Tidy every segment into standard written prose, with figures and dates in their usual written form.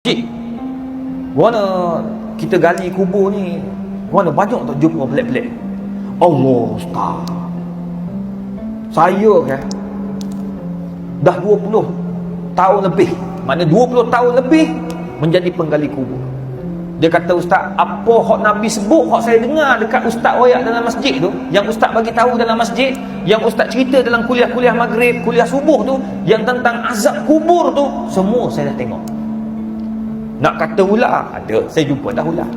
Cik, mana kita gali kubur ni, mana banyak tak jumpa pelik-pelik. Allah Ustaz, saya kan dah 20 tahun lebih, mana 20 tahun lebih menjadi penggali kubur. Dia kata, Ustaz, apa hak Nabi sebut, hak saya dengar dekat Ustaz wayak dalam masjid tu, yang Ustaz bagi tahu dalam masjid, yang Ustaz cerita dalam kuliah-kuliah maghrib, kuliah subuh tu, yang tentang azab kubur tu, semua saya dah tengok. Nak kata ular, ada, saya jumpa dah ular.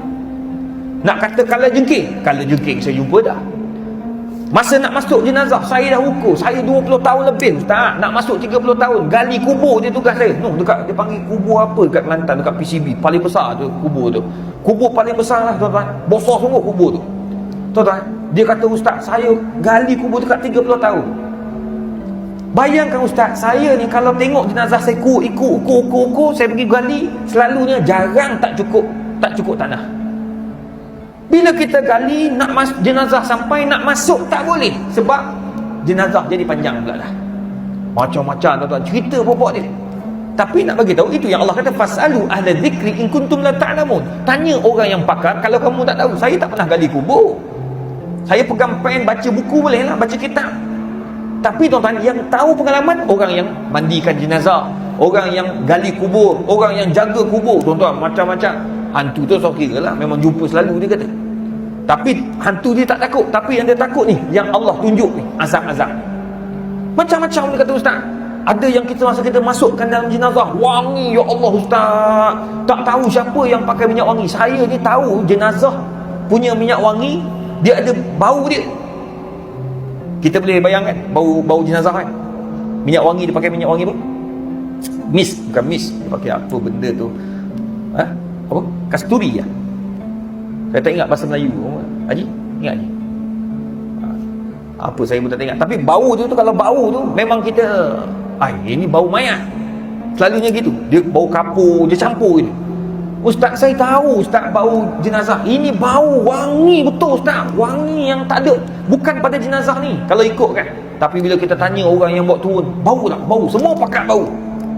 Nak kata kala jengking saya jumpa dah. Masa nak masuk jenazah, saya dah ukur, saya 20 tahun lebih, Ustaz, nak masuk 30 tahun, gali kubur je tugas saya. Dekat, dia panggil kubur apa dekat Kelantan, dekat PCB, paling besar tu kubur tu. Kubur paling besar lah, tuan-tuan. Besar sungguh kubur tu. Tuan-tuan, dia kata, Ustaz, saya gali kubur dekat 30 tahun. Bayangkan, Ustaz, saya ni kalau tengok jenazah saya ukur, saya pergi gali, selalunya jarang tak cukup tanah. Bila kita gali, nak jenazah sampai nak masuk tak boleh, sebab jenazah jadi panjang pula dah. Macam-macam, tuan-tuan, cerita pokok dia. Tapi nak bagi tahu, itu yang Allah kata, fasalu ahla dzikri in kuntum la ta'lamun. Tanya orang yang pakar kalau kamu tak tahu. Saya tak pernah gali kubur. Saya pegang pen, baca buku boleh lah, baca kitab. Tapi tuan-tuan, yang tahu pengalaman, orang yang mandikan jenazah, orang yang gali kubur, orang yang jaga kubur, tuan-tuan, macam-macam. Hantu tu saya kira lah, memang jumpa selalu, dia kata. Tapi hantu dia tak takut. Tapi yang dia takut ni, yang Allah tunjuk ni, azab-azab. Macam-macam dia kata, Ustaz. Ada yang kita masa kita masukkan dalam jenazah, wangi, ya Allah Ustaz. Tak tahu siapa yang pakai minyak wangi. Saya ni tahu jenazah punya minyak wangi, dia ada bau dia. Kita boleh bayangkan bau jenazah kan? Minyak wangi, dia pakai minyak wangi apa? Mis, bukan mis. Dia pakai apa benda tu? Apa? Kasturi ya? Saya tak ingat bahasa Melayu. Haji, ingat Haji? Apa saya pun tak ingat. Tapi bau tu kalau bau tu memang kita, ini bau mayat. Selalunya gitu. Dia bau kapur, dia campur gitu. Ustaz, saya tahu Ustaz bau jenazah. Ini bau wangi betul Ustaz. Wangi yang tak ada. Bukan pada jenazah ni, kalau ikut kan. Tapi bila kita tanya orang yang bawa turun, bau tak? Bau. Semua pakat bau.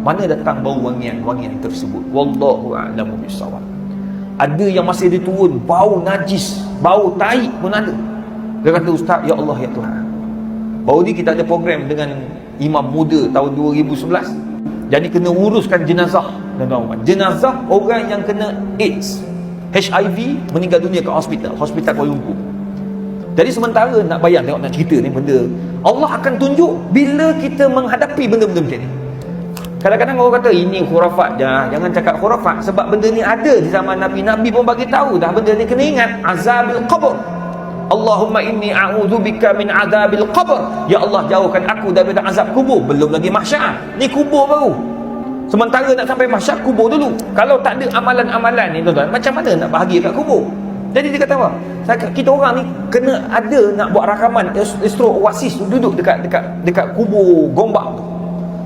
Mana datang bau wangian tersebut? Wallahu a'lamu bissawab. Ada yang masih diturun, bau najis, bau tai pun ada. Dia kata, Ustaz, ya Allah, ya Tuhan. Baru ni kita ada program dengan imam muda tahun 2011. Jadi kena uruskan jenazah. Jenazah orang yang kena AIDS, HIV, meninggal dunia kat hospital Kuala Lumpur. Jadi sementara nak bayar, tengok nak cerita ni benda, Allah akan tunjuk bila kita menghadapi benda-benda macam ni. Kadang-kadang orang kata ini khurafat. Jangan cakap khurafat, sebab benda ni ada di zaman Nabi. Nabi pun bagi tahu dah benda ni. Kena ingat azabil qabr. Allahumma inni a'udzubika min azabil qabr. Ya Allah, jauhkan aku daripada azab kubur. Belum lagi mahsyar. Ni kubur baru. Sementara nak sampai mahsyar, kubur dulu. Kalau tak ada amalan-amalan ni, tuan-tuan, macam mana nak bahagia kat kubur? Jadi dia kata apa? Kita orang ni kena ada nak buat rakaman Astro Oasis, duduk dekat kubur Gombak tu.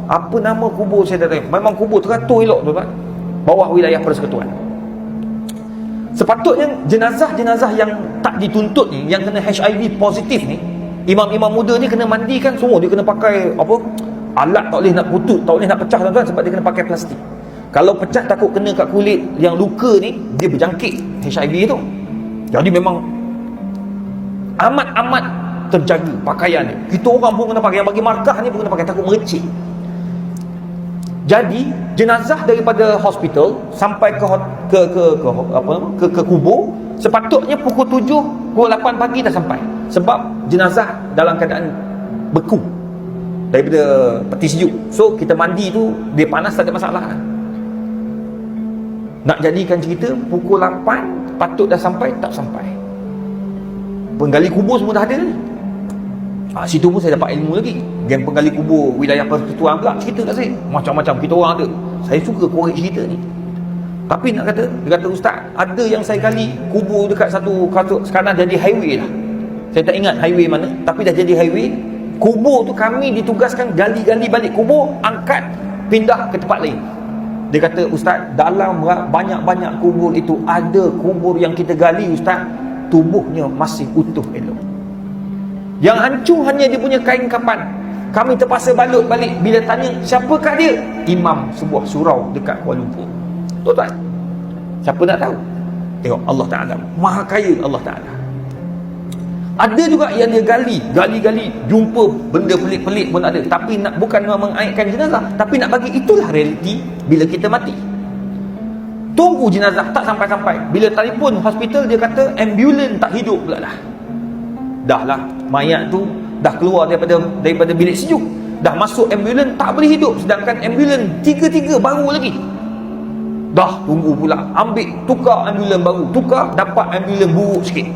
Apa nama kubur saya tak tahu. Memang kubur teratur elok, tuan-tuan. Bawah wilayah persekutuan. Sepatutnya jenazah-jenazah yang tak dituntut ni, yang kena HIV positif ni, imam-imam muda ni kena mandikan semua. Dia kena pakai apa? Alat tak boleh nak putus, tak boleh nak pecah, tuan-tuan, sebab dia kena pakai plastik. Kalau pecah takut kena kat kulit yang luka ni, dia berjangkit HIV tu. Jadi memang amat-amat terjaga pakaian ni. Kita orang pun kena pakai, yang bagi markah ni pun kena pakai, takut merecik. Jadi jenazah daripada hospital sampai ke kubur sepatutnya pukul 7, pukul 8 pagi dah sampai. Sebab jenazah dalam keadaan beku daripada peti sejuk. So kita mandi tu, dia panas tak ada masalah. Nak jadikan cerita, pukul 8 patut dah sampai, tak sampai. Penggali kubur semua dah ada ni. Situ pun saya dapat ilmu lagi. Geng penggali kubur wilayah persekutuan pula cerita kat saya. Macam-macam kita orang ada. Saya suka korek cerita ni. Tapi nak kata, dia kata, Ustaz, ada yang saya gali kubur dekat satu, sekarang jadi highway lah. Saya tak ingat highway mana, tapi dah jadi highway. Kubur tu kami ditugaskan gali-gali balik kubur, angkat, pindah ke tempat lain. Dia kata, Ustaz, dalam banyak-banyak kubur itu, ada kubur yang kita gali, Ustaz, tubuhnya masih utuh elok. Yang hancur hanya dia punya kain kapan. Kami terpaksa balut balik. Bila tanya, siapakah dia? Imam sebuah surau dekat Kuala Lumpur. Tuan-tuan, siapa nak tahu? Tengok Allah Ta'ala, maha kaya Allah Ta'ala. Ada juga yang dia gali, jumpa benda pelik-pelik pun ada, tapi nak bukan mengaitkan jenazah, tapi nak bagi itulah realiti bila kita mati. Tunggu jenazah tak sampai-sampai, bila telefon hospital dia kata ambulans tak hidup pula dah lah, mayat tu dah keluar daripada bilik sejuk, dah masuk ambulans tak boleh hidup, sedangkan ambulans tiga baru lagi. Dah tunggu pula, ambil tukar ambulans baru, dapat ambulans buruk sikit,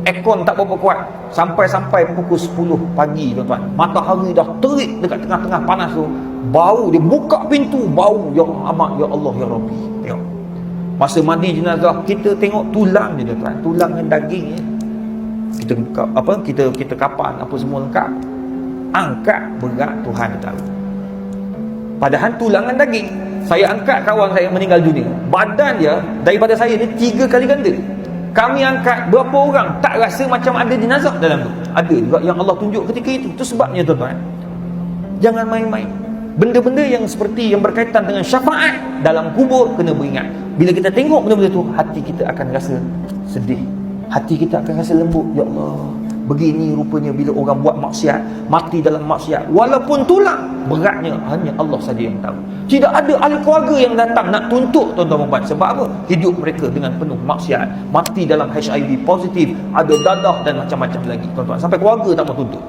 aircon tak berapa kuat, sampai pukul 10 pagi tuan-tuan, matahari dah terik dekat tengah-tengah panas tu, bau dia buka pintu, bau ya amat, ya Allah ya Rabbi. Tengok masa mandi jenazah, kita tengok tulang dia tuan-tuan, tulang dan daging ya. Kita kapan apa semua lengkap, angkat berat Tuhan tahu. Padahal tulangan daging, saya angkat kawan saya meninggal dunia, badan dia daripada saya ni 3 kali ganda. Kami angkat berapa orang, tak rasa macam ada jenazah dalam tu. Ada juga yang Allah tunjuk ketika itu. Itu sebabnya tuan-tuan, jangan main-main. Benda-benda yang seperti yang berkaitan dengan syafaat dalam kubur kena beringat. Bila kita tengok benda-benda tu, hati kita akan rasa sedih, hati kita akan rasa lembut. Ya Allah, begini rupanya bila orang buat maksiat, mati dalam maksiat, walaupun tulang beratnya hanya Allah saja yang tahu. Tidak ada ahli keluarga yang datang nak tuntut tuan-tuan perempuan. Sebab apa? Hidup mereka dengan penuh maksiat, mati dalam HIV positif, ada dadah dan macam-macam lagi tuan-tuan, sampai keluarga tak mau tuntut.